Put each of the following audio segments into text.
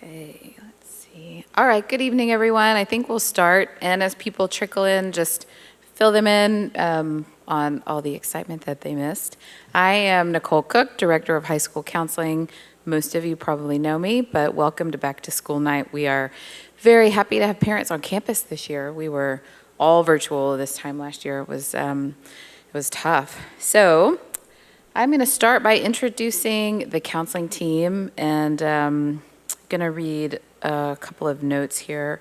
Okay, let's see. All right, good evening, everyone. I think we'll start, and as people trickle in, just fill them in on all the excitement that they missed. I am Nicole Cook, Director of High School Counseling. Most of you probably know me, but welcome to Back to School Night. We are very happy to have parents on campus this year. We were all virtual this time last year. It was tough. So I'm going to start by introducing the counseling team, and going to read a couple of notes here.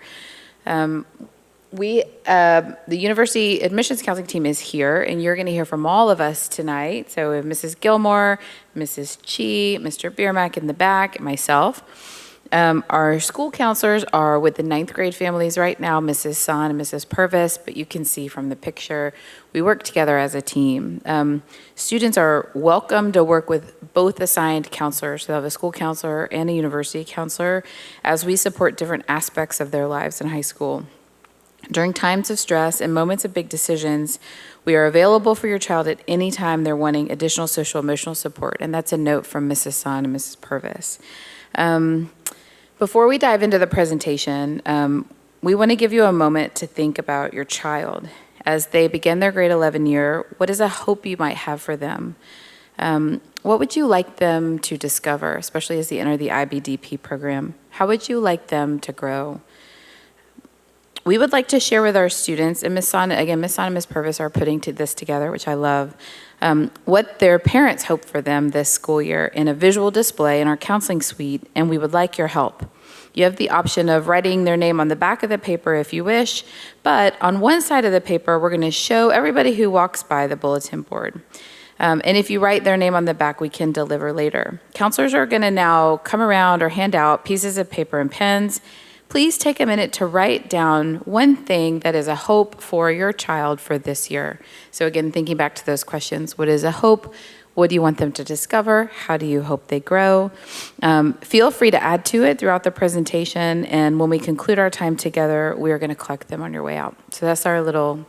The university admissions counseling team is here, and you're going to hear from all of us tonight. So we have Mrs. Gilmore, Mrs. Chi, Mr. Biermack in the back, and myself. Our school counselors are with the 9th grade families right now, Mrs. San and Mrs. Purvis, but you can see from the picture, we work together as a team. Students are welcome to work with both assigned counselors, so they have a school counselor and a university counselor, as we support different aspects of their lives in high school. During times of stress and moments of big decisions, we are available for your child at any time they're wanting additional social emotional support, and that's a note from Mrs. San and Mrs. Purvis. Before we dive into the presentation, we want to give you a moment to think about your child. As they begin their grade 11 year, what is a hope you might have for them? What would you like them to discover, especially as they enter the IBDP program? How would you like them to grow? We would like to share with our students, and Ms. San and Ms. Purvis are putting this together, which I love, what their parents hope for them this school year in a visual display in our counseling suite, and we would like your help. You have the option of writing their name on the back of the paper if you wish, but on one side of the paper, we're going to show everybody who walks by the bulletin board. And if you write their name on the back, we can deliver later. Counselors are going to now come around or hand out pieces of paper and pens. Please take a minute to write down one thing that is a hope for your child for this year. So again, thinking back to those questions, what is a hope? What do you want them to discover? How do you hope they grow? Feel free to add to it throughout the presentation, and when we conclude our time together, we are going to collect them on your way out. So that's our little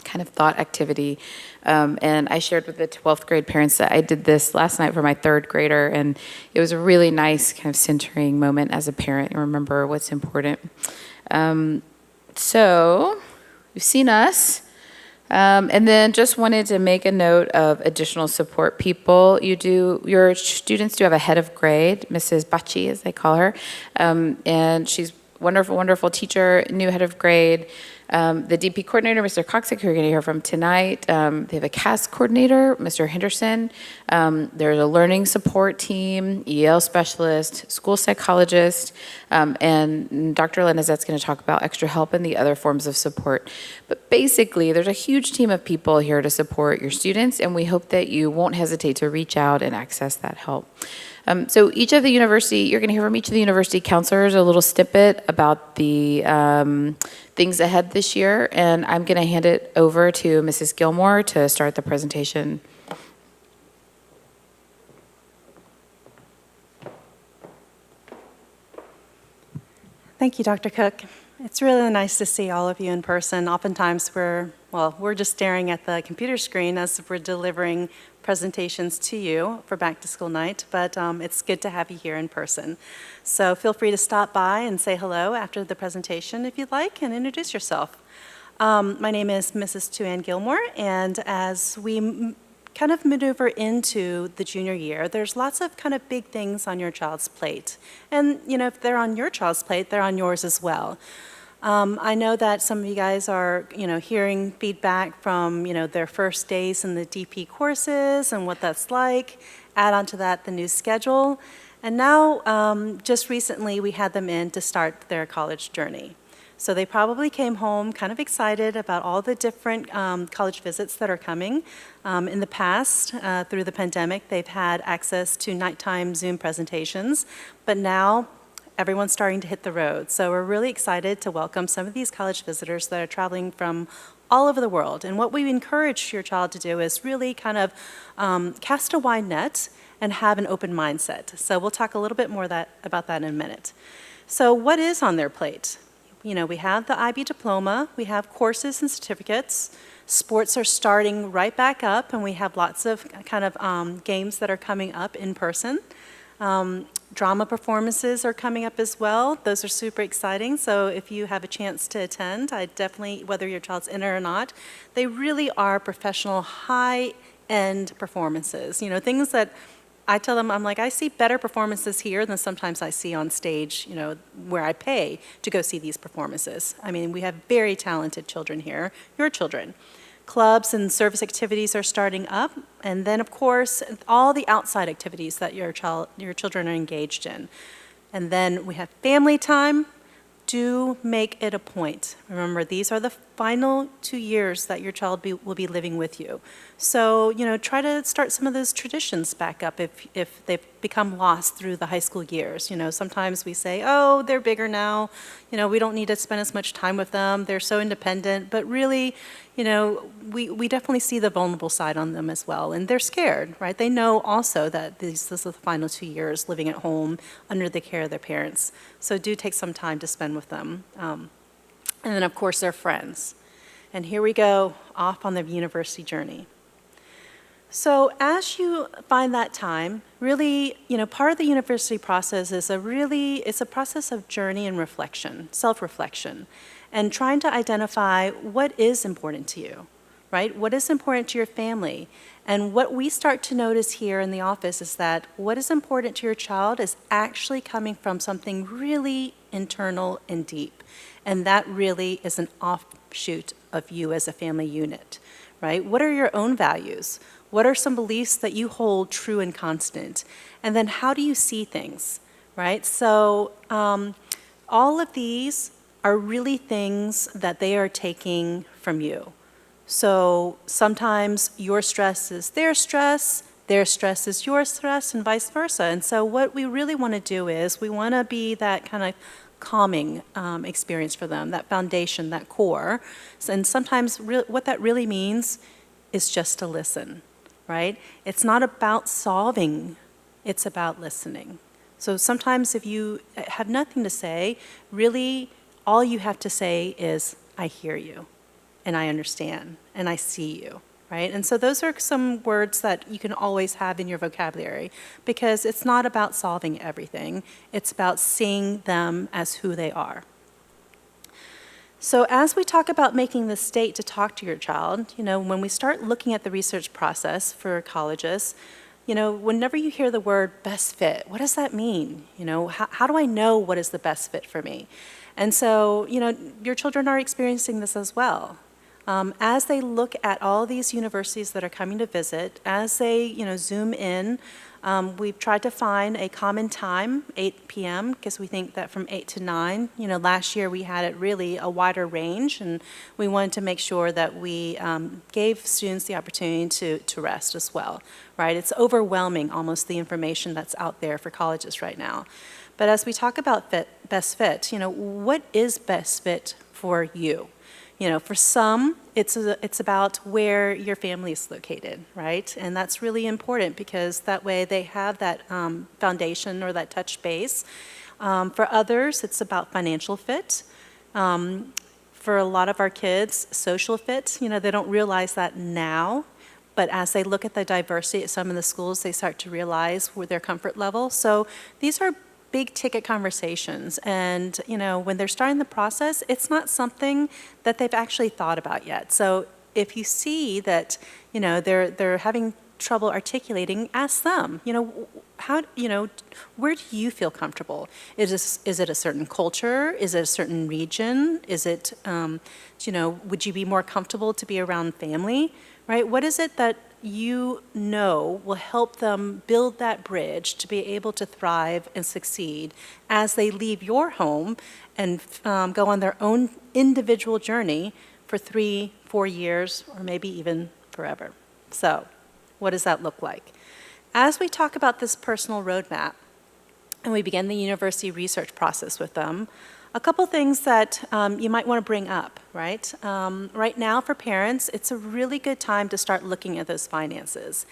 kind of thought activity. And I shared with the 12th grade parents that I did this last night for my 3rd grader, and it was a really nice kind of centering moment as a parent and remember what's important. So you've seen us. And then just wanted to make a note of additional support people. Your students do have a head of grade, Mrs. Bachi, as they call her, and she's wonderful, wonderful teacher, new head of grade. The DP coordinator, Mr. Coxick, who you're going to hear from tonight. They have a CAS coordinator, Mr. Henderson. There's a learning support team, EL specialist, school psychologist, and Dr. Lenazette's going to talk about extra help and the other forms of support. But basically, there's a huge team of people here to support your students, and we hope that you won't hesitate to reach out and access that help. So you're going to hear from each of the university counselors a little snippet about the things ahead this year, and I'm going to hand it over to Mrs. Gilmore to start the presentation. Thank you, Dr. Cook. It's really nice to see all of you in person. Oftentimes we're just staring at the computer screen as we're delivering presentations to you for Back to School Night, but it's good to have you here in person. So feel free to stop by and say hello after the presentation if you'd like, and introduce yourself. My name is Mrs. Tu-Ann Gilmore, and as we kind of maneuver into the junior year, there's lots of kind of big things on your child's plate. And if they're on your child's plate, they're on yours as well. I know that some of you guys are, hearing feedback from, their first days in the DP courses and what that's like. Add on to that the new schedule. And now, just recently, we had them in to start their college journey. So they probably came home kind of excited about all the different college visits that are coming. In the past, through the pandemic, they've had access to nighttime Zoom presentations, but now everyone's starting to hit the road. So we're really excited to welcome some of these college visitors that are traveling from all over the world. And what we encourage your child to do is really kind of cast a wide net and have an open mindset. So we'll talk a little bit more about that in a minute. So what is on their plate? We have the IB diploma, we have courses and certificates. Sports are starting right back up, and we have lots of kind of games that are coming up in person. Drama performances are coming up as well. Those are super exciting. So if you have a chance to attend, I definitely, whether your child's in it or not, they really are professional, high-end performances. You know, things that I tell them, I'm like, I see better performances here than sometimes I see on stage, you know, where I pay to go see these performances. I mean, we have very talented children here, your children. Clubs and service activities are starting up, and then of course all the outside activities that your children are engaged in. And then we have family time. Do make it a point. Remember, these are the final 2 years that your child will be living with you. So, you know, try to start some of those traditions back up if they've become lost through the high school years. You know, sometimes we say, oh, they're bigger now. You know, we don't need to spend as much time with them. They're so independent. But really, you know, we definitely see the vulnerable side on them as well. And they're scared, right? They know also that this is the final 2 years living at home under the care of their parents. So do take some time to spend with them. And then, of course, their friends. And here we go, off on the university journey. So as you find that time, really, you know, part of the university process is it's a process of journey and reflection, self-reflection, and trying to identify what is important to you, right? What is important to your family? And what we start to notice here in the office is that what is important to your child is actually coming from something really internal and deep. And that really is an offshoot of you as a family unit, right? What are your own values? What are some beliefs that you hold true and constant? And then how do you see things, right? So all of these are really things that they are taking from you. So sometimes your stress is their stress is your stress, and vice versa. And so what we really want to do is we want to be that kind of calming experience for them, that foundation, that core. And sometimes what that really means is just to listen, right? It's not about solving, it's about listening. So sometimes if you have nothing to say, really all you have to say is, I hear you, and I understand, and I see you, right? And so those are some words that you can always have in your vocabulary, because it's not about solving everything, it's about seeing them as who they are. So as we talk about making the state to talk to your child, you know, when we start looking at the research process for colleges, you know, whenever you hear the word best fit, what does that mean? You know, how do I know what is the best fit for me? And so, you know, your children are experiencing this as well. As they look at all these universities that are coming to visit, as they, you know, zoom in, we've tried to find a common time, 8 p.m., because we think that from 8 to 9, you know, last year we had it really a wider range, and we wanted to make sure that we gave students the opportunity to rest as well, right? It's overwhelming, almost, the information that's out there for colleges right now. But as we talk about best fit, you know, what is best fit for you? You know, for some, it's about where your family is located, right? And that's really important, because that way they have that foundation or that touch base. For others, it's about financial fit. For a lot of our kids, social fit, you know, they don't realize that now, but as they look at the diversity at some of the schools, they start to realize where their comfort level. So these are big ticket conversations, and you know, when they're starting the process, it's not something that they've actually thought about yet. So if you see that, you know, they're having trouble articulating, ask them, you know, how, you know, where do you feel comfortable? Is it a certain culture? Is it a certain region? Is it, you know, would you be more comfortable to be around family, right? What is it that you know will help them build that bridge to be able to thrive and succeed as they leave your home and go on their own individual journey for 3, 4 years, or maybe even forever? So what does that look like? As we talk about this personal roadmap and we begin the university research process with them, a couple things that you might want to bring up, right? Right now for parents, it's a really good time to start looking at those finances.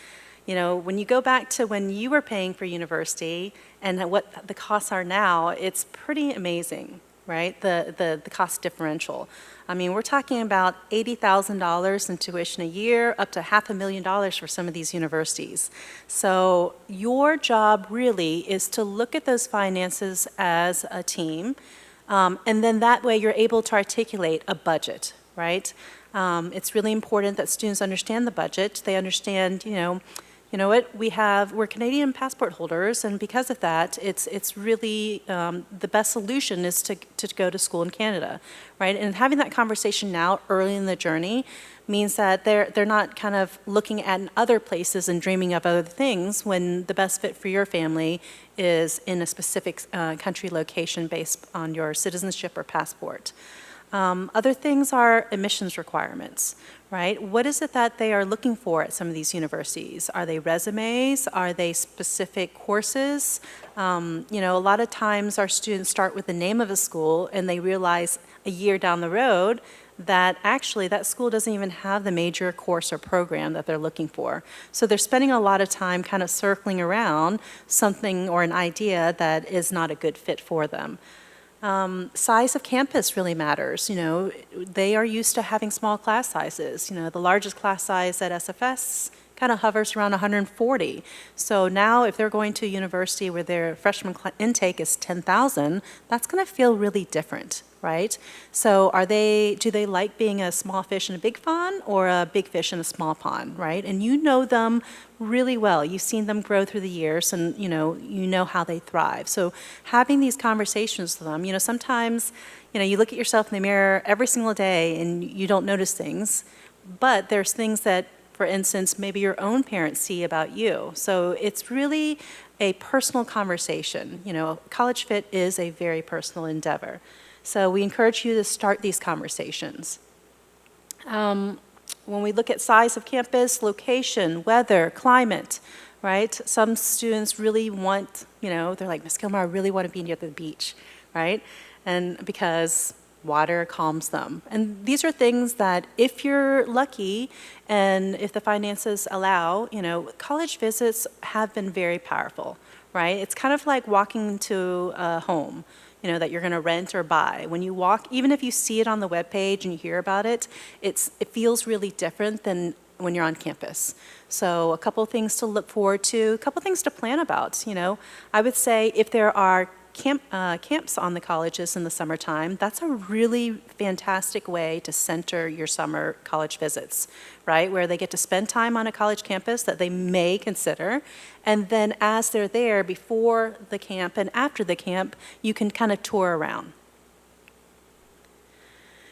You know, when you go back to when you were paying for university and what the costs are now, it's pretty amazing, right? The cost differential. I mean, we're talking about $80,000 in tuition a year, up to $500,000 for some of these universities. So your job really is to look at those finances as a team, and then that way you're able to articulate a budget, right? It's really important that students understand the budget. They understand, you know what, we're Canadian passport holders, and because of that, it's really, the best solution is to go to school in Canada, right? And having that conversation now, early in the journey, means that they're not kind of looking at other places and dreaming of other things when the best fit for your family is in a specific country location based on your citizenship or passport. Other things are admissions requirements, right? What is it that they are looking for at some of these universities? Are they resumes? Are they specific courses? A lot of times our students start with the name of a school and they realize a year down the road that actually that school doesn't even have the major course or program that they're looking for. So they're spending a lot of time kind of circling around something or an idea that is not a good fit for them. Size of campus really matters. They are used to having small class sizes. The largest class size at SFS kind of hovers around 140. So now if they're going to a university where their freshman intake is 10,000, that's going to feel really different, right? So do they like being a small fish in a big pond or a big fish in a small pond, right? And you know them really well. You've seen them grow through the years, and you know how they thrive. So having these conversations with them, sometimes, you look at yourself in the mirror every single day and you don't notice things, but there's things that, for instance, maybe your own parents see about you. So it's really a personal conversation. College Fit is a very personal endeavor. So we encourage you to start these conversations. When we look at size of campus, location, weather, climate, right? Some students really want, they're like, Ms. Gilmore, I really want to be near the beach, right? And because water calms them. And these are things that if you're lucky and if the finances allow, college visits have been very powerful, right? It's kind of like walking into a home, that you're going to rent or buy. When you walk, even if you see it on the webpage and you hear about it, it feels really different than when you're on campus. So a couple things to look forward to, a couple things to plan about. I would say if there are camps on the colleges in the summertime, that's a really fantastic way to center your summer college visits, right? Where they get to spend time on a college campus that they may consider. And then as they're there before the camp and after the camp, you can kind of tour around.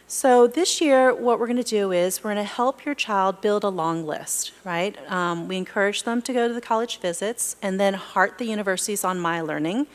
So this year, what we're going to do is we're going to help your child build a long list, right? We encourage them to go to the college visits and then heart the universities on My Learning.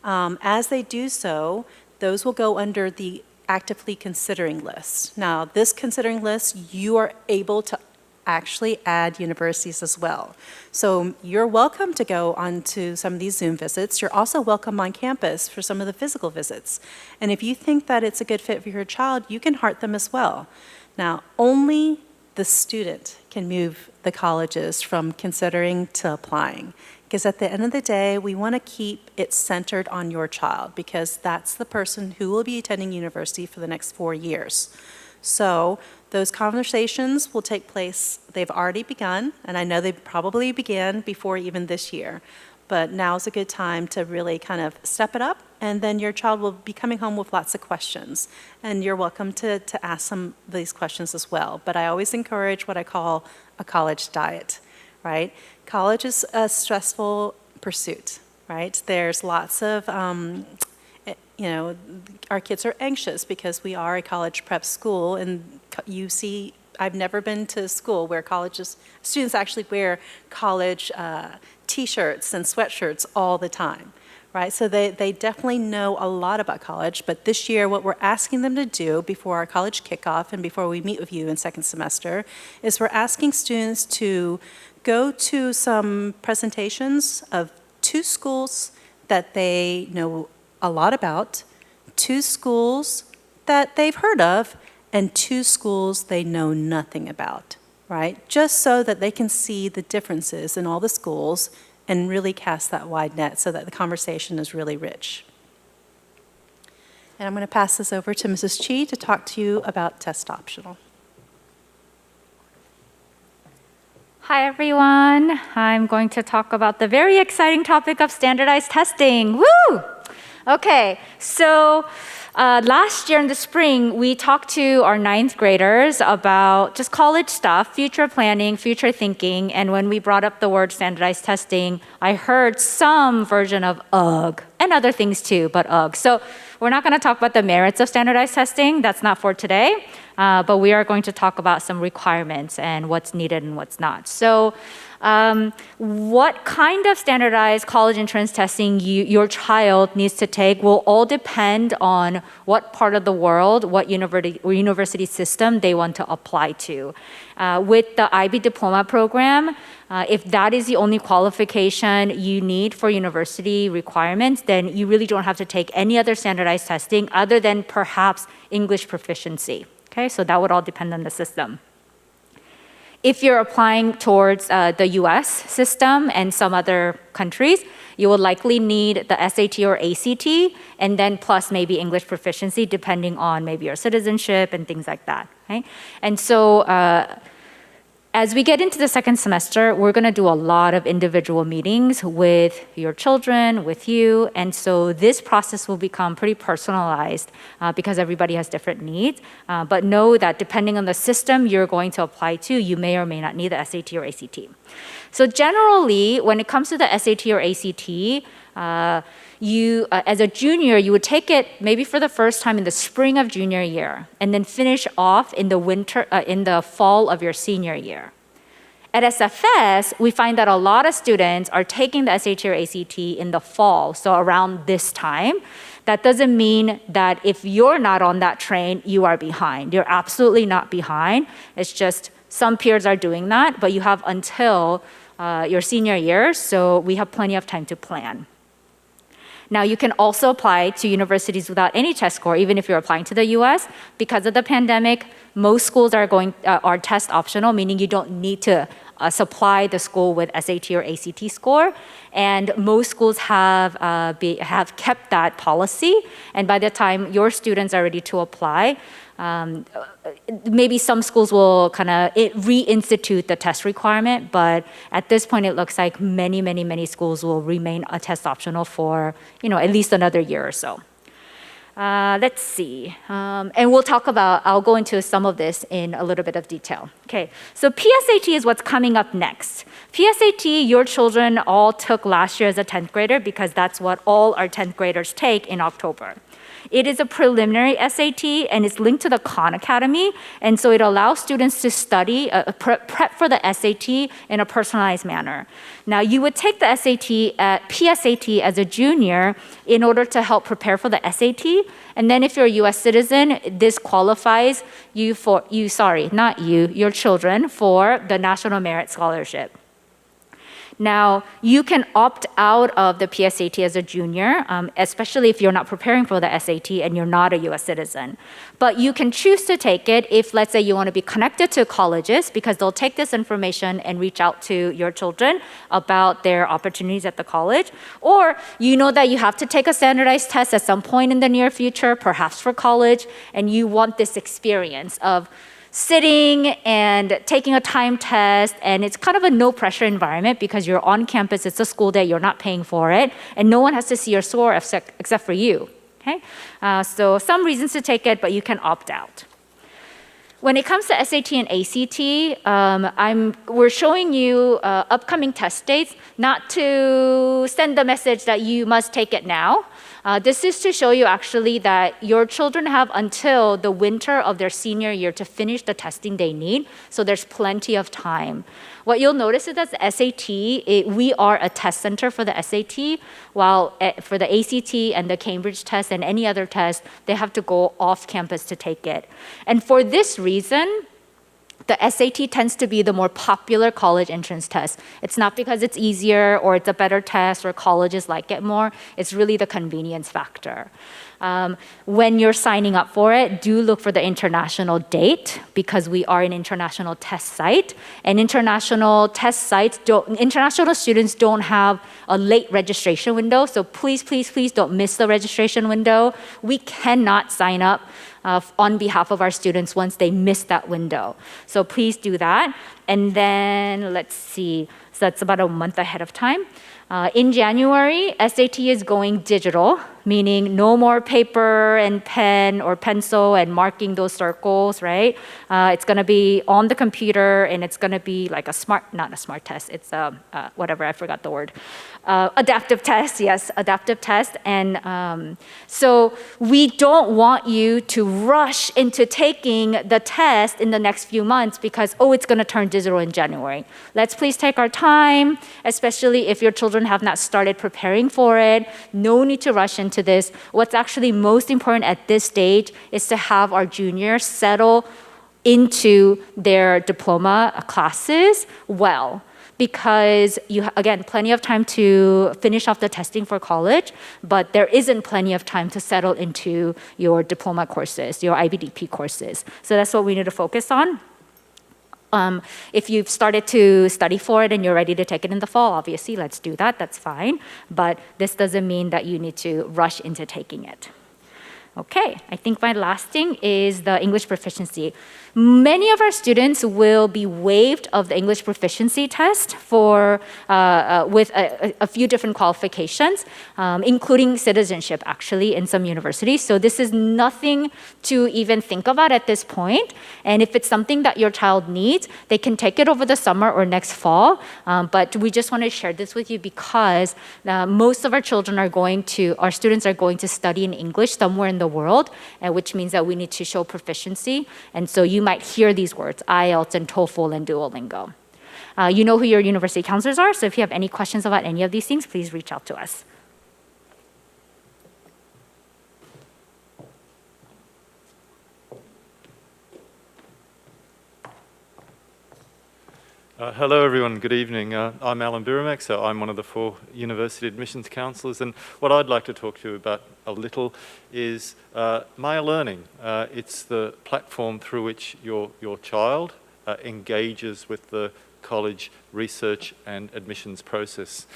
As they do so, those will go under the actively considering list. Now, this considering list, you are able to actually add universities as well. So you're welcome to go on to some of these Zoom visits. You're also welcome on campus for some of the physical visits. And if you think that it's a good fit for your child, you can heart them as well. Now, only the student can move the colleges from considering to applying. Because at the end of the day, we want to keep it centered on your child because that's the person who will be attending university for the next 4 years. So those conversations will take place, they've already begun, and I know they probably began before even this year. But now's a good time to really kind of step it up, and then your child will be coming home with lots of questions. And you're welcome to ask some of these questions as well. But I always encourage what I call a college diet, right? College is a stressful pursuit, right? There's lots of, our kids are anxious because we are a college prep school, and you see, I've never been to a school where students actually wear college t-shirts and sweatshirts all the time, right? So they definitely know a lot about college, but this year what we're asking them to do before our college kickoff and before we meet with you in second semester is we're asking students to go to some presentations of 2 schools that they know a lot about, 2 schools that they've heard of, and 2 schools they know nothing about, right? Just so that they can see the differences in all the schools and really cast that wide net so that the conversation is really rich. And I'm going to pass this over to Mrs. Chi to talk to you about test optional. Hi, everyone. I'm going to talk about the very exciting topic of standardized testing. Woo! Okay, so last year in the spring, we talked to our 9th graders about just college stuff, future planning, future thinking, and when we brought up the word standardized testing, I heard some version of ugh, and other things too, but ugh. So we're not going to talk about the merits of standardized testing. That's not for today. But we are going to talk about some requirements and what's needed and what's not. So what kind of standardized college entrance testing your child needs to take will all depend on what part of the world, what university system they want to apply to. With the IB diploma program, if that is the only qualification you need for university requirements, then you really don't have to take any other standardized testing other than perhaps English proficiency. Okay, so that would all depend on the system. If you're applying towards the US system and some other countries, you will likely need the SAT or ACT, and then plus maybe English proficiency, depending on maybe your citizenship and things like that. Okay? And so as we get into the second semester, we're going to do a lot of individual meetings with your children, with you, and so this process will become pretty personalized because everybody has different needs. But know that depending on the system you're going to apply to, you may or may not need the SAT or ACT. So generally, when it comes to the SAT or ACT, you, as a junior, you would take it maybe for the first time in the spring of junior year, and then finish off in the fall of your senior year. At SFS, we find that a lot of students are taking the SAT or ACT in the fall, so around this time. That doesn't mean that if you're not on that train, you are behind. You're absolutely not behind. It's just some peers are doing that, but you have until your senior year, so we have plenty of time to plan. Now, you can also apply to universities without any test score, even if you're applying to the US. Because of the pandemic, most schools are test optional, meaning you don't need to supply the school with SAT or ACT score. And most schools have kept that policy. And by the time your students are ready to apply, maybe some schools will kind of reinstitute the test requirement, but at this point, it looks like many schools will remain a test optional for, at least another year or so. Let's see. And I'll go into some of this in a little bit of detail. Okay, so PSAT is what's coming up next. PSAT, your children all took last year as a 10th grader because that's what all our 10th graders take in October. It is a preliminary SAT, and it's linked to the Khan Academy, and so it allows students to study, prep for the SAT in a personalized manner. Now, you would take the PSAT as a junior in order to help prepare for the SAT, and then if you're a US citizen, this qualifies your children for the National Merit Scholarship. Now, you can opt out of the PSAT as a junior, especially if you're not preparing for the SAT and you're not a US citizen. But you can choose to take it if, let's say, you want to be connected to colleges, because they'll take this information and reach out to your children about their opportunities at the college. Or you know that you have to take a standardized test at some point in the near future, perhaps for college, and you want this experience of sitting and taking a time test, and it's kind of a no-pressure environment because you're on campus, it's a school day, you're not paying for it, and no one has to see your score except for you. Okay? So some reasons to take it, but you can opt out. When it comes to SAT and ACT, we're showing you upcoming test dates, not to send the message that you must take it now. This is to show you actually that your children have until the winter of their senior year to finish the testing they need, so there's plenty of time. What you'll notice is that the SAT, we are a test center for the SAT, while for the ACT and the Cambridge test and any other test, they have to go off campus to take it. And for this reason, the SAT tends to be the more popular college entrance test. It's not because it's easier or it's a better test or colleges like it more. It's really the convenience factor. When you're signing up for it, do look for the international date because we are an international test site. And international test sites, international students don't have a late registration window. So please, please, please don't miss the registration window. We cannot sign up on behalf of our students once they miss that window. So please do that. And then let's see, so that's about a month ahead of time. In January, SAT is going digital, meaning no more paper and pen or pencil and marking those circles, right? It's going to be on the computer, and it's going to be like not a smart test. It's whatever, I forgot the word. Adaptive test, yes, adaptive test. And so we don't want you to rush into taking the test in the next few months because, it's going to turn digital in January. Let's please take our time, especially if your children have not started preparing for it. No need to rush into this. What's actually most important at this stage is to have our juniors settle into their diploma classes well, because you, again, plenty of time to finish off the testing for college, but there isn't plenty of time to settle into your diploma courses, your IBDP courses. So that's what we need to focus on. If you've started to study for it and you're ready to take it in the fall, obviously, let's do that. That's fine. But this doesn't mean that you need to rush into taking it. Okay, I think my last thing is the English proficiency. Many of our students will be waived of the English proficiency test for with a few different qualifications, including citizenship, actually, in some universities. So this is nothing to even think about at this point. And if it's something that your child needs, they can take it over the summer or next fall. But we just want to share this with you because most of our students are going to study in English somewhere in the world, which means that we need to show proficiency. And so you might hear these words, IELTS and TOEFL and Duolingo. You know who your university counselors are, so if you have any questions about any of these things, please reach out to us. Hello everyone, good evening. I'm Alan Biramek, so I'm one of the 4 university admissions counsellors, and what I'd like to talk to you about a little is Maya Learning. It's the platform through which your child engages with the college research and admissions process.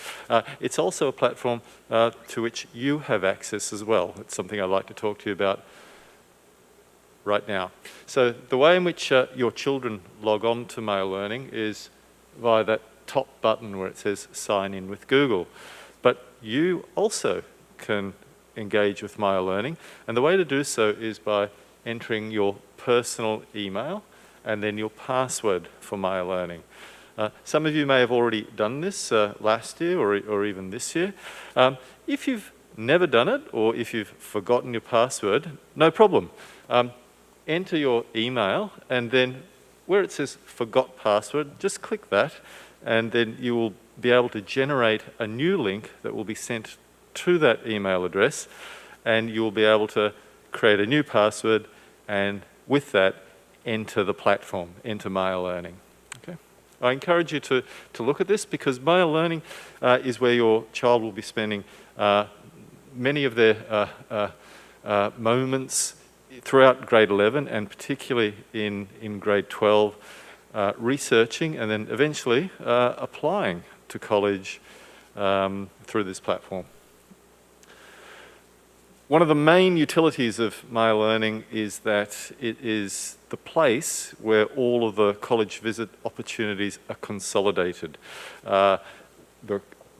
It's also a platform to which you have access as well. It's something I'd like to talk to you about right now. So the way in which your children log on to Maya Learning is via that top button where it says sign in with Google. But you also can engage with Maya Learning, and the way to do so is by entering your personal email and then your password for Maya Learning. Some of you may have already done this last year or even this year. If you've never done it or if you've forgotten your password, no problem. Enter your email, and then where it says forgot password, just click that, and then you will be able to generate a new link that will be sent to that email address, and you will be able to create a new password, and with that, enter the platform, enter Maya Learning. Okay? I encourage you to look at this because Maya Learning is where your child will be spending many of their moments throughout grade 11 and particularly in grade 12, researching and then eventually applying to college through this platform. One of the main utilities of Maya Learning is that it is the place where all of the college visit opportunities are consolidated. The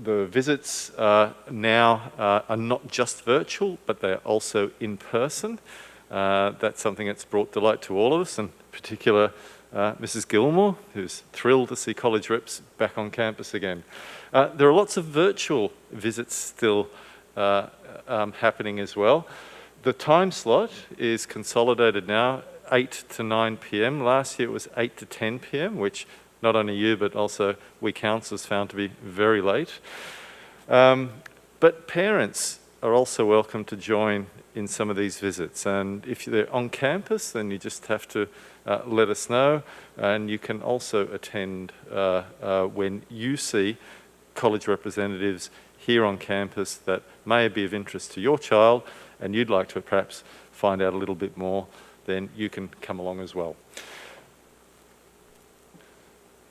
visits now are not just virtual, but they're also in person. That's something that's brought delight to all of us, and in particular Mrs. Gilmore, who's thrilled to see college reps back on campus again. There are lots of virtual visits still happening as well. The time slot is consolidated now, 8 to 9 p.m. Last year it was 8 to 10 p.m., which not only you but also we counsellors found to be very late. But parents are also welcome to join in some of these visits. And if they're on campus, then you just have to let us know. And you can also attend when you see college representatives here on campus that may be of interest to your child and you'd like to perhaps find out a little bit more, then you can come along as well.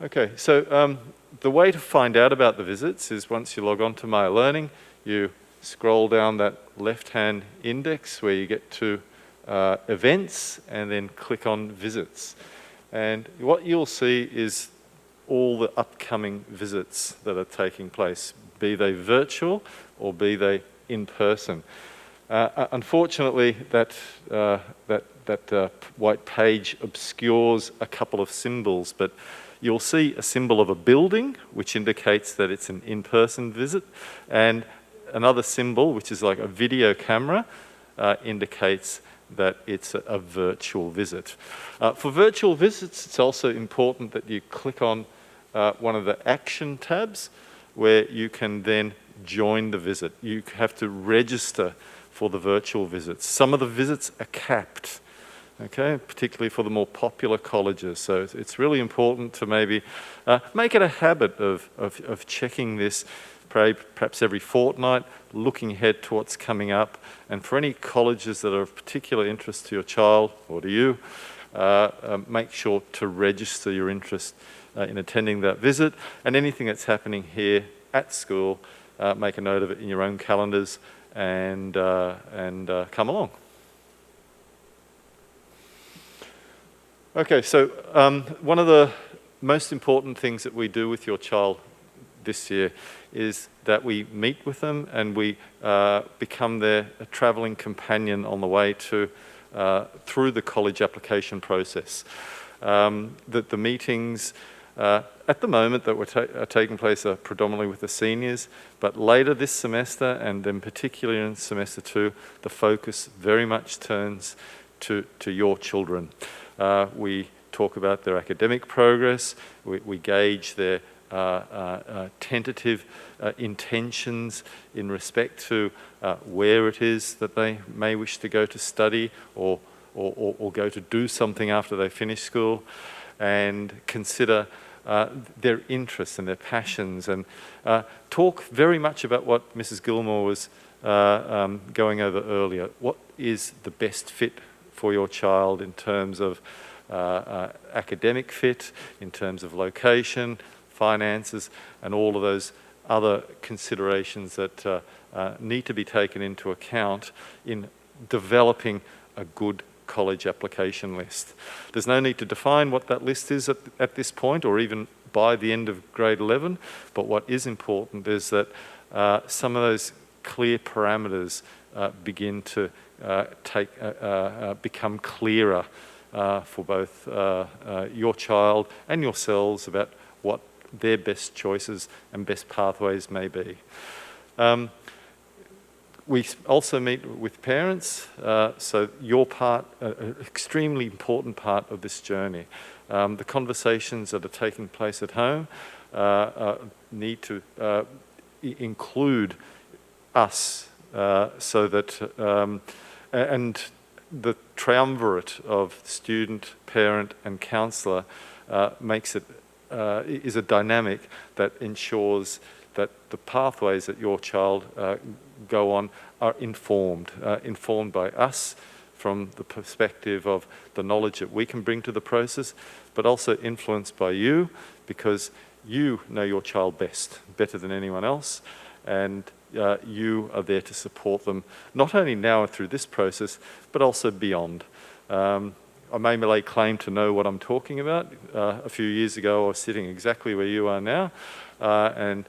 Okay, so the way to find out about the visits is once you log on to My Learning, you scroll down that left-hand index where you get to events and then click on visits. And what you'll see is all the upcoming visits that are taking place, be they virtual or be they in person. Unfortunately, that white page obscures a couple of symbols, but you'll see a symbol of a building, which indicates that it's an in-person visit, and another symbol, which is like a video camera, indicates that it's a virtual visit. For virtual visits, it's also important that you click on one of the action tabs where you can then join the visit. You have to register for the virtual visits. Some of the visits are capped, okay, particularly for the more popular colleges. So it's really important to maybe make it a habit of checking this perhaps every fortnight, looking ahead to what's coming up. And for any colleges that are of particular interest to your child or to you, make sure to register your interest in attending that visit. And anything that's happening here at school, make a note of it in your own calendars and come along. Okay, so one of the most important things that we do with your child this year is that we meet with them and we become their travelling companion on the way to through the college application process. The meetings at the moment that are taking place are predominantly with the seniors, but later this semester and then particularly in semester 2, the focus very much turns to your children. We talk about their academic progress, we gauge their tentative intentions in respect to where it is that they may wish to go to study or go to do something after they finish school, and consider their interests and their passions, and talk very much about what Mrs. Gilmore was going over earlier. What is the best fit for your child in terms of academic fit, in terms of location, finances, and all of those other considerations that need to be taken into account in developing a good college application list. There's no need to define what that list is at this point or even by the end of grade 11, but what is important is that some of those clear parameters begin to become clearer for both your child and yourselves about what their best choices and best pathways may be. We also meet with parents, so your part, an extremely important part of this journey. The conversations that are taking place at home need to include us so that, and the triumvirate of student, parent and counsellor makes it, is a dynamic that ensures that the pathways that your child go on are informed by us from the perspective of the knowledge that we can bring to the process, but also influenced by you because you know your child better than anyone else, and you are there to support them, not only now through this process, but also beyond. I may lay claim to know what I'm talking about. A few years ago, I was sitting exactly where you are now, and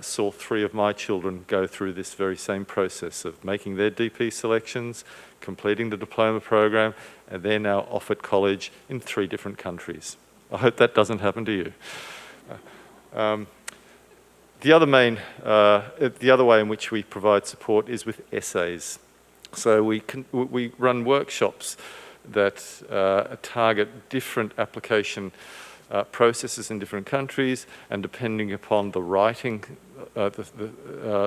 saw 3 of my children go through this very same process of making their DP selections, completing the diploma program, and they're now off at college in 3 different countries. I hope that doesn't happen to you. The other way in which we provide support is with essays. So we run workshops that target different application processes in different countries, and depending upon the writing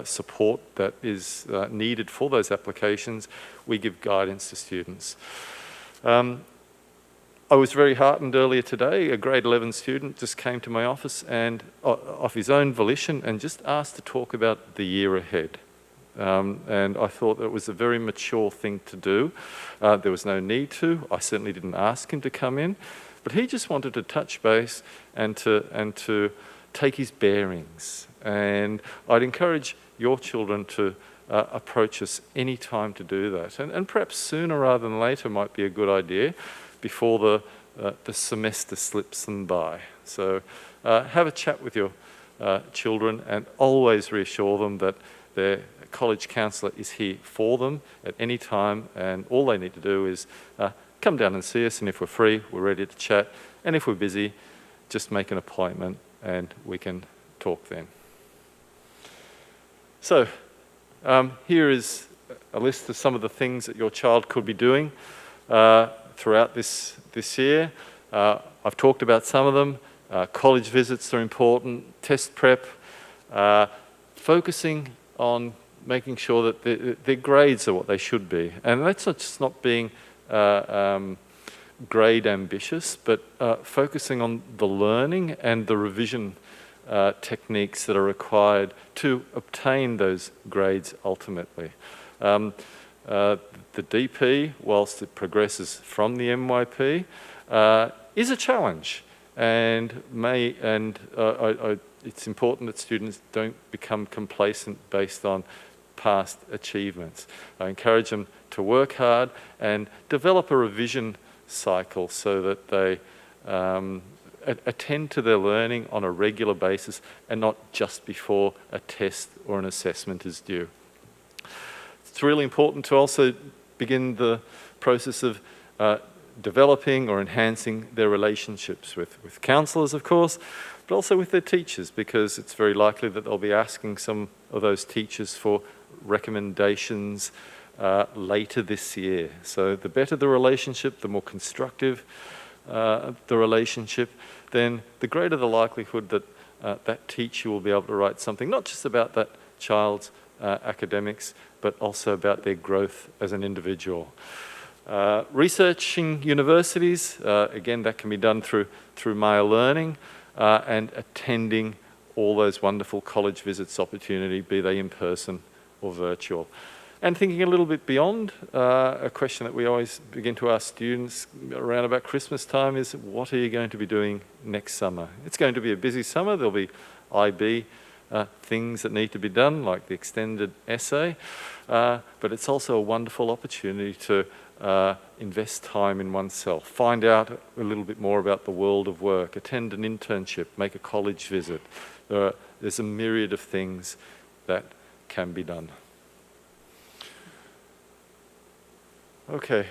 support that is needed for those applications, we give guidance to students. I was very heartened earlier today. A grade 11 student just came to my office and, of his own volition, and just asked to talk about the year ahead. And I thought that was a very mature thing to do. There was no need to. I certainly didn't ask him to come in, but he just wanted to touch base and to take his bearings. And I'd encourage your children to approach us any time to do that. And perhaps sooner rather than later might be a good idea, before the semester slips them by. So have a chat with your children, and always reassure them that their college counsellor is here for them at any time, and all they need to do is come down and see us, and if we're free, we're ready to chat, and if we're busy, just make an appointment and we can talk then. So here is a list of some of the things that your child could be doing throughout this year. I've talked about some of them. College visits are important, test prep, focusing on making sure that their grades are what they should be. And that's just not being grade ambitious, but focusing on the learning and the revision techniques that are required to obtain those grades ultimately. The DP, whilst it progresses from the MYP, is a challenge, and it's important that students don't become complacent based on past achievements. I encourage them to work hard and develop a revision cycle so that they attend to their learning on a regular basis and not just before a test or an assessment is due. It's really important to also begin the process of developing or enhancing their relationships with counsellors, of course, but also with their teachers, because it's very likely that they'll be asking some of those teachers for recommendations later this year. So the better the relationship, the more constructive the relationship, then the greater the likelihood that that teacher will be able to write something, not just about that child's academics, but also about their growth as an individual. Researching universities, again, that can be done through Maya Learning, and attending all those wonderful college visits opportunity, be they in person or virtual. And thinking a little bit beyond, a question that we always begin to ask students around about Christmas time is, what are you going to be doing next summer? It's going to be a busy summer. There'll be IB things that need to be done, like the extended essay, but it's also a wonderful opportunity to invest time in oneself, find out a little bit more about the world of work, attend an internship, make a college visit. There's a myriad of things that can be done. Okay,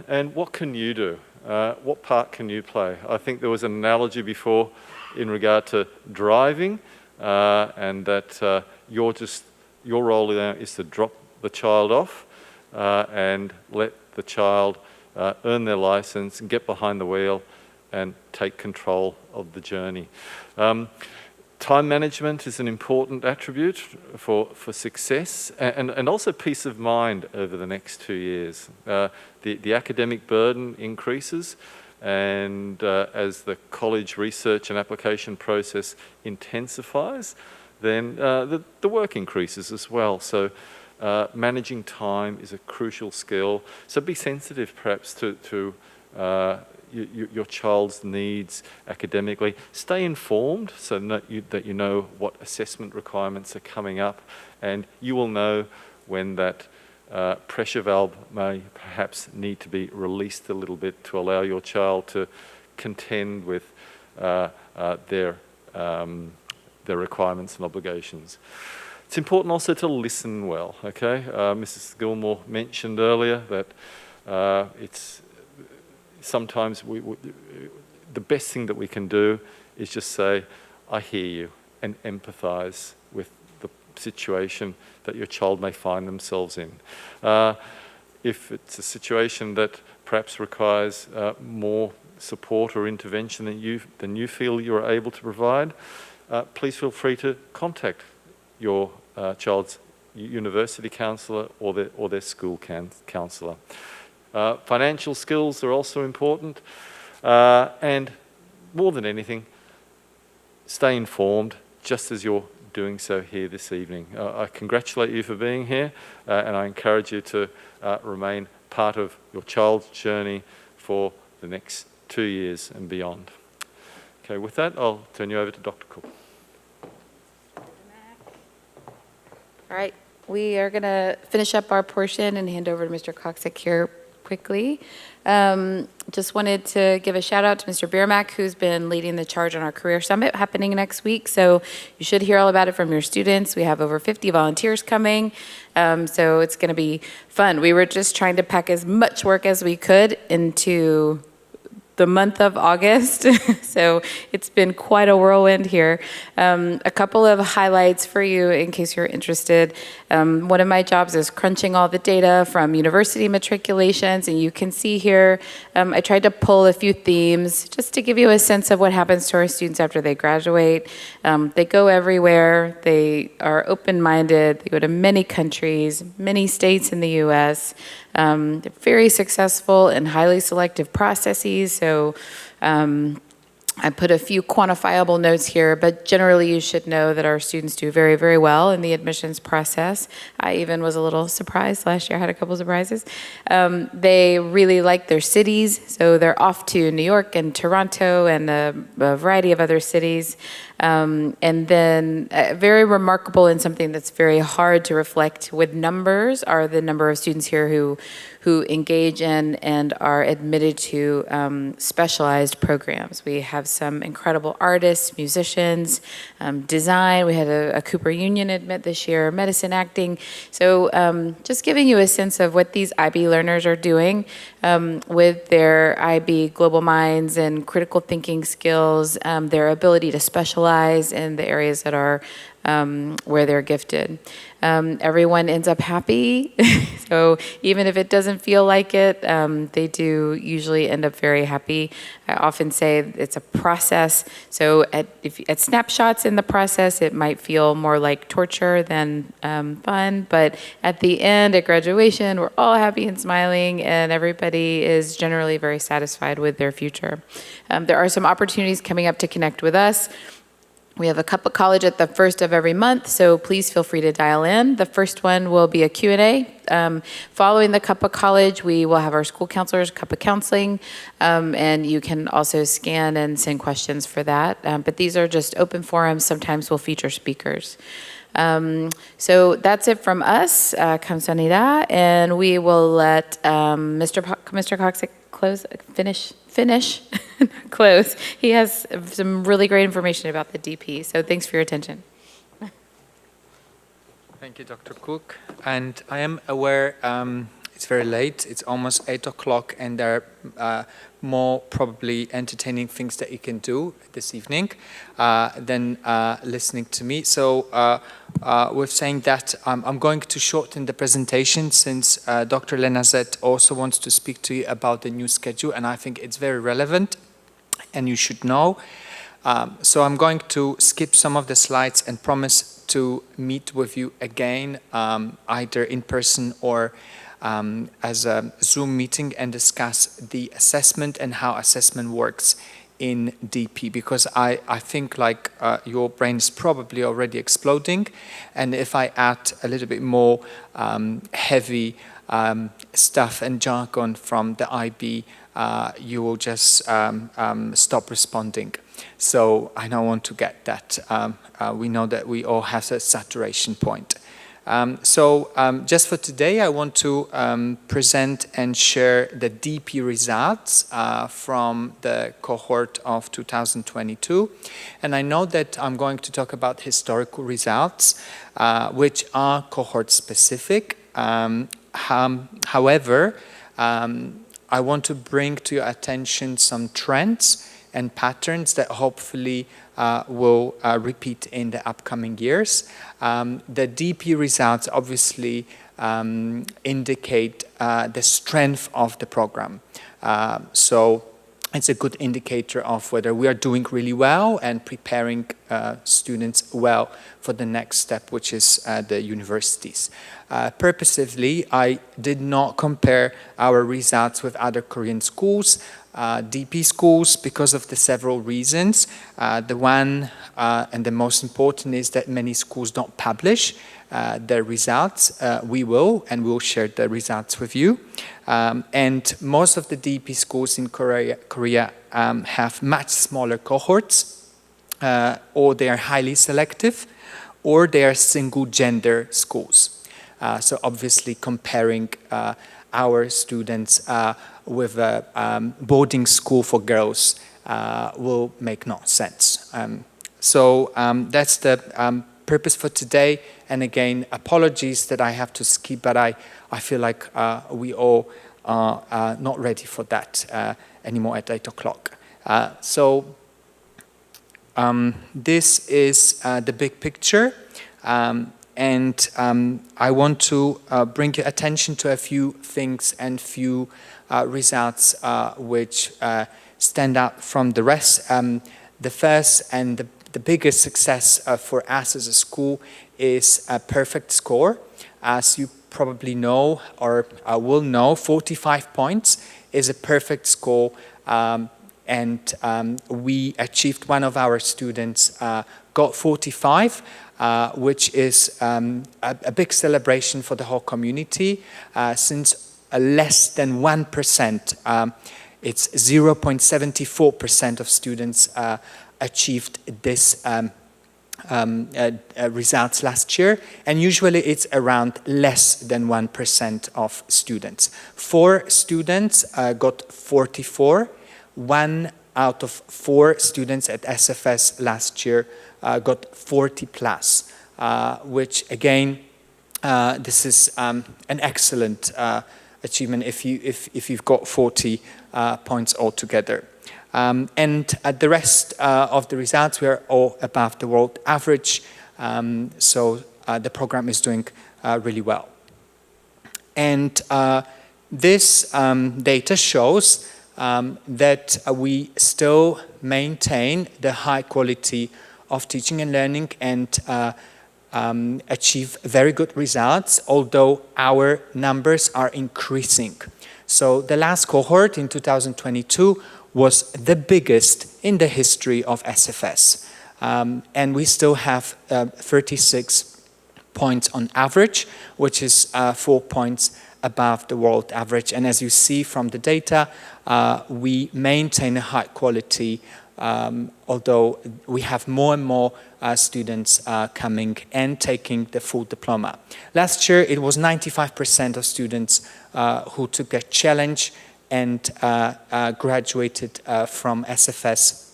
and what can you do? What part can you play? I think there was an analogy before in regard to driving, and that your role now is to drop the child off and let the child earn their license and get behind the wheel and take control of the journey. Time management is an important attribute for success, and also peace of mind over the next 2 years. The academic burden increases, and as the college research and application process intensifies, then the work increases as well. So managing time is a crucial skill. So be sensitive perhaps to your child's needs academically. Stay informed so that you know what assessment requirements are coming up, and you will know when that pressure valve may perhaps need to be released a little bit to allow your child to contend with their requirements and obligations. It's important also to listen well, okay? Mrs. Gilmore mentioned earlier that it's sometimes the best thing that we can do is just say, I hear you, and empathise with the situation that your child may find themselves in. If it's a situation that perhaps requires more support or intervention than you feel you're able to provide, please feel free to contact your child's university counsellor or their school counsellor. Financial skills are also important, and more than anything, stay informed, just as you're doing so here this evening. I congratulate you for being here, and I encourage you to remain part of your child's journey for the next 2 years and beyond. Okay, with that, I'll turn you over to Dr. Cook. All right, we are going to finish up our portion and hand over to Mr. Coxick here quickly. Just wanted to give a shout out to Mr. Biermack, who's been leading the charge on our Career Summit happening next week. So you should hear all about it from your students. We have over 50 volunteers coming. So it's going to be fun. We were just trying to pack as much work as we could into the month of August. So it's been quite a whirlwind here. A couple of highlights for you in case you're interested. One of my jobs is crunching all the data from university matriculations, and you can see here, I tried to pull a few themes just to give you a sense of what happens to our students after they graduate. They go everywhere. They are open-minded. They go to many countries, many states in the US. They're very successful and highly selective processes. So I put a few quantifiable notes here, but generally you should know that our students do very, very well in the admissions process. I even was a little surprised last year. I had a couple surprises. They really like their cities, so they're off to New York and Toronto and a variety of other cities. And then very remarkable and something that's very hard to reflect with numbers are the number of students here who engage in and are admitted to specialized programs. We have some incredible artists, musicians, design. We had a Cooper Union admit this year, medicine, acting. So just giving you a sense of what these IB learners are doing with their IB global minds and critical thinking skills, their ability to specialize in the areas that are where they're gifted. Everyone ends up happy. So even if it doesn't feel like it, they do usually end up very happy. I often say it's a process. So at snapshots in the process, it might feel more like torture than fun. But at the end, at graduation, we're all happy and smiling, and everybody is generally very satisfied with their future. There are some opportunities coming up to connect with us. We have a Cup of College at the first of every month, so please feel free to dial in. The first one will be a Q&A. Following the Cup of College, we will have our school counselors, Cup of Counseling, and you can also scan and send questions for that. But these are just open forums. Sometimes we'll feature speakers. So that's it from us, Kamsahamnida, and we will let Mr. Coxick finish, close. He has some really great information about the DP, so thanks for your attention. Thank you, Dr. Cook. And I am aware it's very late. It's almost 8 o'clock, and there are more probably entertaining things that you can do this evening than listening to me. So with saying that, I'm going to shorten the presentation since Dr. Lenazet also wants to speak to you about the new schedule, and I think it's very relevant and you should know. So I'm going to skip some of the slides and promise to meet with you again, either in person or as a Zoom meeting, and discuss the assessment and how assessment works in DP, because I think like your brain is probably already exploding, and if I add a little bit more heavy stuff and jargon from the IB, you will just stop responding. So I don't want to get that. We know that we all have a saturation point. Just for today, I want to present and share the DP results from the cohort of 2022. And I know that I'm going to talk about historical results, which are cohort specific. However, I want to bring to your attention some trends and patterns that hopefully will repeat in the upcoming years. The DP results obviously indicate the strength of the program. So it's a good indicator of whether we are doing really well and preparing students well for the next step, which is the universities. Purposefully, I did not compare our results with other Korean schools, DP schools, because of the several reasons. The one and the most important is that many schools don't publish their results. We will, and we'll share the results with you. And most of the DP schools in Korea have much smaller cohorts, or they are highly selective, or they are single-gender schools. So obviously comparing our students with a boarding school for girls will make no sense. So that's the purpose for today. And again, apologies that I have to skip, but I feel like we all are not ready for that anymore at 8 o'clock. So this is the big picture. And I want to bring your attention to a few things and few results which stand out from the rest. The first and the biggest success for us as a school is a perfect score. As you probably know or will know, 45 points is a perfect score. And we achieved, one of our students got 45, which is a big celebration for the whole community, since less than 1%, it's 0.74% of students achieved this results last year, and usually it's around less than 1% of students. 4 students got 44. 1 out of 4 students at SFS last year got 40 plus, which again, this is an excellent achievement if you've got 40 points altogether. And the rest of the results, we are all above the world average, so the program is doing really well. And this data shows that we still maintain the high quality of teaching and learning and achieve very good results, although our numbers are increasing. So the last cohort in 2022 was the biggest in the history of SFS. And we still have 36 points on average, which is 4 points above the world average. And as you see from the data, we maintain a high quality, although we have more and more students coming and taking the full diploma. Last year, it was 95% of students who took a challenge and graduated from SFS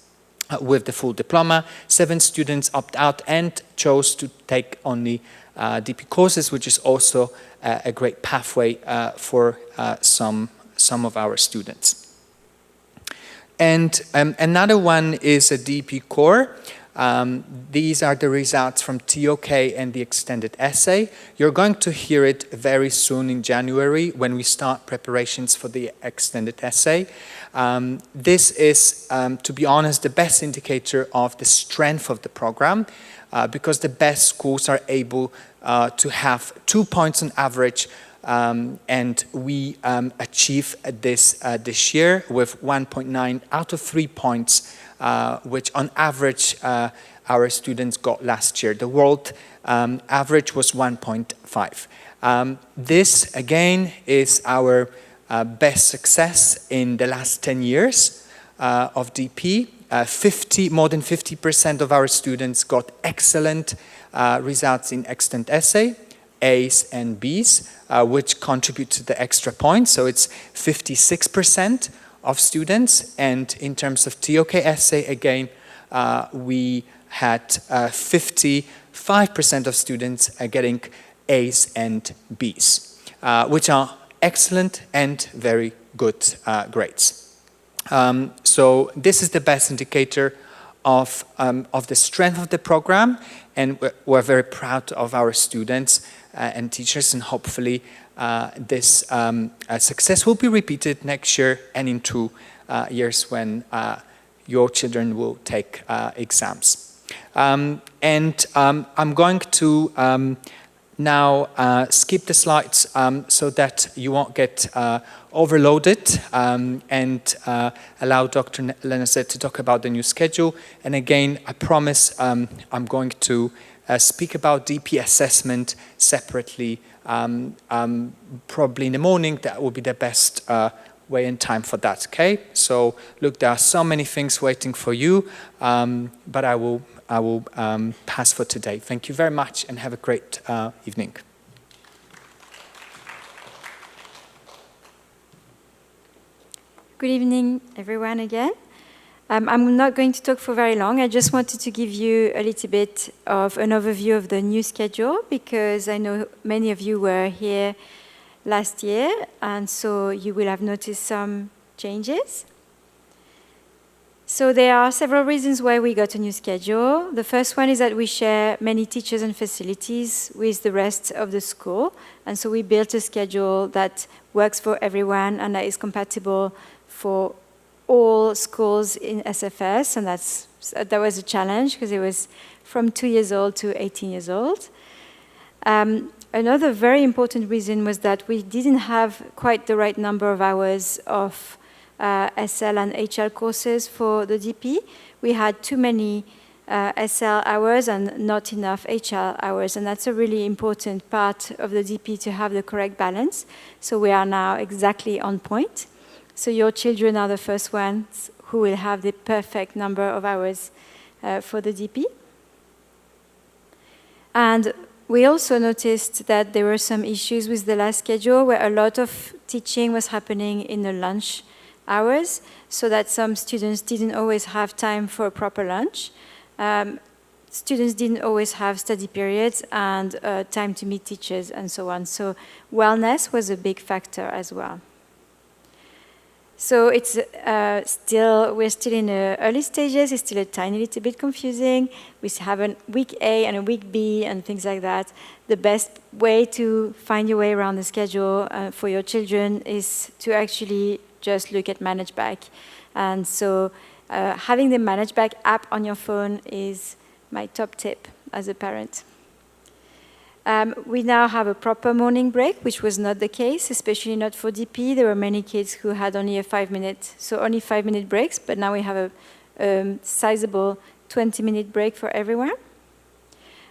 with the full diploma. 7 students opted out and chose to take only DP courses, which is also a great pathway for some of our students. And another one is a DP core. These are the results from TOK and the extended essay. You're going to hear it very soon in January when we start preparations for the extended essay. This is, to be honest, the best indicator of the strength of the program, because the best schools are able to have 2 points on average, and we achieve this this year with 1.9 out of 3 points, which on average our students got last year. The world average was 1.5. This again is our best success in the last 10 years of DP. More than 50% of our students got excellent results in extant essay, A's and B's, which contribute to the extra points. So it's 56% of students. And in terms of TOK essay, again, we had 55% of students getting A's and B's, which are excellent and very good grades. So this is the best indicator of the strength of the program, and we're very proud of our students and teachers, and hopefully this success will be repeated next year and into years when your children will take exams. I'm going to now skip the slides so that you won't get overloaded and allow Dr. Lenazet to talk about the new schedule. And again, I promise I'm going to speak about DP assessment separately, probably in the morning. That will be the best way and time for that, okay? So look, there are so many things waiting for you, but I will pass for today. Thank you very much and have a great evening. Good evening, everyone, again. I'm not going to talk for very long. I just wanted to give you a little bit of an overview of the new schedule because I know many of you were here last year, and so you will have noticed some changes. So there are several reasons why we got a new schedule. The first one is that we share many teachers and facilities with the rest of the school, and so we built a schedule that works for everyone and that is compatible for all schools in SFS, and that was a challenge because it was from 2 years old to 18 years old. Another very important reason was that we didn't have quite the right number of hours of SL and HL courses for the DP. We had too many SL hours and not enough HL hours, and that's a really important part of the DP to have the correct balance. So we are now exactly on point. So your children are the first ones who will have the perfect number of hours for the DP. And we also noticed that there were some issues with the last schedule where a lot of teaching was happening in the lunch hours, so that some students didn't always have time for a proper lunch. Students didn't always have study periods and time to meet teachers and so on. So wellness was a big factor as well. So it's we're still in the early stages. It's still a tiny little bit confusing. We have a week A and a week B and things like that. The best way to find your way around the schedule for your children is to actually just look at ManageBack. And so having the ManageBack app on your phone is my top tip as a parent. We now have a proper morning break, which was not the case, especially not for DP. There were many kids who had only only 5-minute breaks, but now we have a sizable 20-minute break for everyone.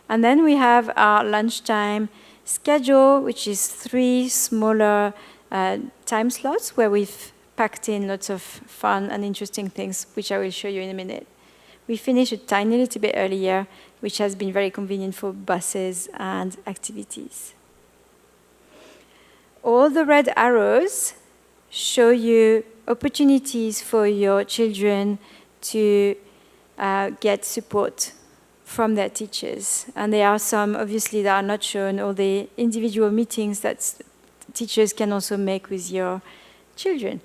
And then we have our lunchtime schedule, which is 3 smaller time slots where we've packed in lots of fun and interesting things, which I will show you in a minute. We finish a tiny little bit earlier, which has been very convenient for buses and activities. All the red arrows show you opportunities for your children to get support from their teachers. And there are some, obviously, that are not shown, or the individual meetings that teachers can also make with your children.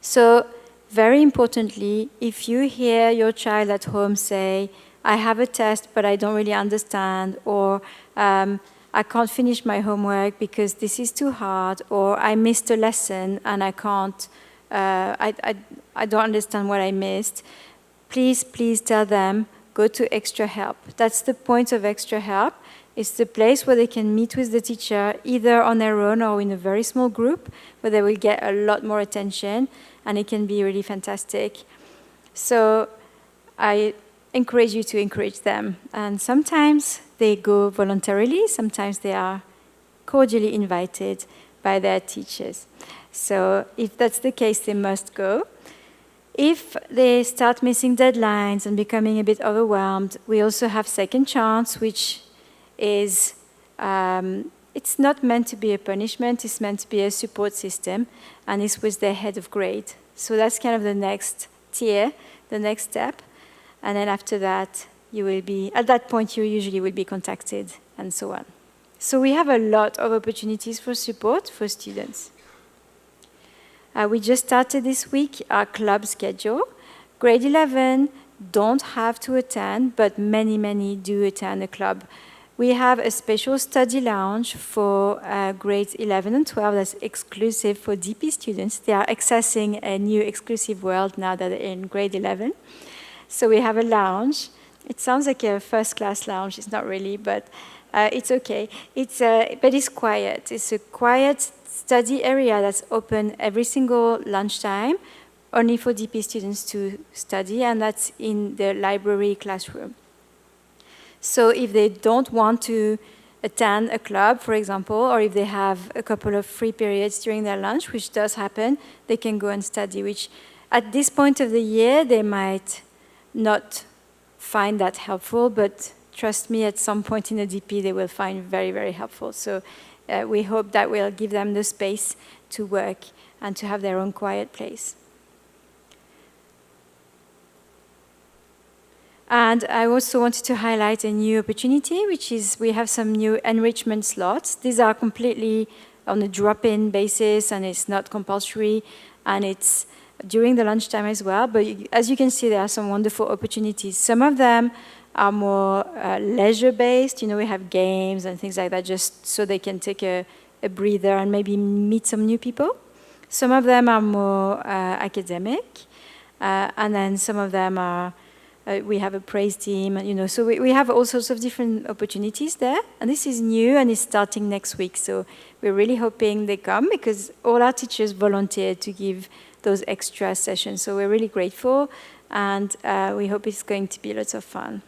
So, very importantly, if you hear your child at home say, I have a test, but I don't really understand, or I can't finish my homework because this is too hard, or I missed a lesson and I can't, I don't understand what I missed, please tell them, go to extra help. That's the point of extra help. It's the place where they can meet with the teacher, either on their own or in a very small group, where they will get a lot more attention, and it can be really fantastic. So I encourage you to encourage them. And sometimes they go voluntarily, sometimes they are cordially invited by their teachers. So if that's the case, they must go. If they start missing deadlines and becoming a bit overwhelmed, we also have Second Chance, which is, it's not meant to be a punishment, it's meant to be a support system, and it's with their head of grade. So that's kind of the next tier, the next step. And then after that, you will be, at that point, you usually will be contacted, and so on. So we have a lot of opportunities for support for students. We just started this week our club schedule. Grade 11 don't have to attend, but many do attend a club. We have a special study lounge for grades 11 and 12 that's exclusive for DP students. They are accessing a new exclusive world now that they're in grade 11. So we have a lounge. It sounds like a first-class lounge. It's not really, but it's okay. But it's quiet. It's a quiet study area that's open every single lunchtime, only for DP students to study, and that's in the library classroom. So if they don't want to attend a club, for example, or if they have a couple of free periods during their lunch, which does happen, they can go and study, which at this point of the year, they might not find that helpful, but trust me, at some point in the DP, they will find very, very helpful. So we hope that will give them the space to work and to have their own quiet place. And I also wanted to highlight a new opportunity, which is we have some new enrichment slots. These are completely on a drop-in basis, and it's not compulsory, and it's during the lunchtime as well. But as you can see, there are some wonderful opportunities. Some of them are more leisure-based. You know, we have games and things like that, just so they can take a breather and maybe meet some new people. Some of them are more academic, and then some of them are we have a praise team, you know, so we have all sorts of different opportunities there. And this is new and it's starting next week. So we're really hoping they come because all our teachers volunteered to give those extra sessions. So we're really grateful and we hope it's going to be lots of fun.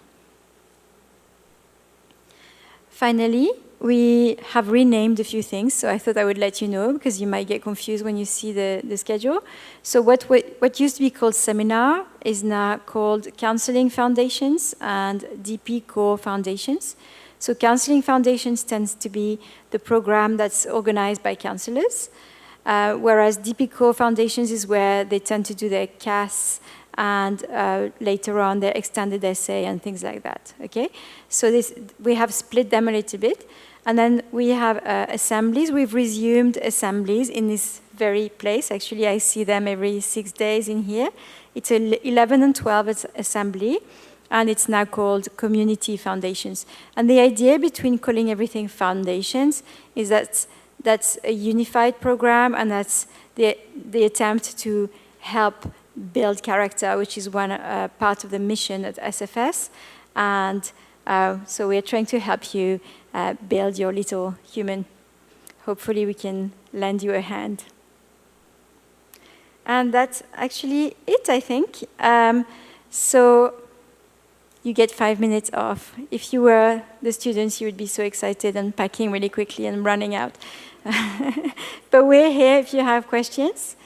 Finally, we have renamed a few things, so I thought I would let you know because you might get confused when you see the schedule. So what used to be called seminar is now called Counseling Foundations and DP Core Foundations. So Counseling Foundations tends to be the program that's organized by counselors, whereas DP Core Foundations is where they tend to do their CAS and later on their extended essay and things like that, okay? So we have split them a little bit. And then we have assemblies. We've resumed assemblies in this very place. Actually, I see them every 6 days in here. It's 11 and 12 assembly, and it's now called Community Foundations. And the idea between calling everything foundations is that that's a unified program, and that's the attempt to help build character, which is one part of the mission at SFS. And so we're trying to help you build your little human. Hopefully we can lend you a hand. And that's actually it, I think. So you get 5 minutes off. If you were the students, you would be so excited and packing really quickly and running out. But we're here if you have questions.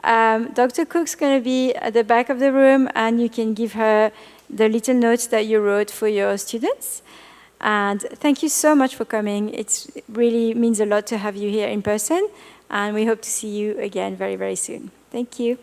Dr. Cook's going to be at the back of the room, and you can give her the little notes that you wrote for your students. And thank you so much for coming. It really means a lot to have you here in person, and we hope to see you again very, very soon. Thank you.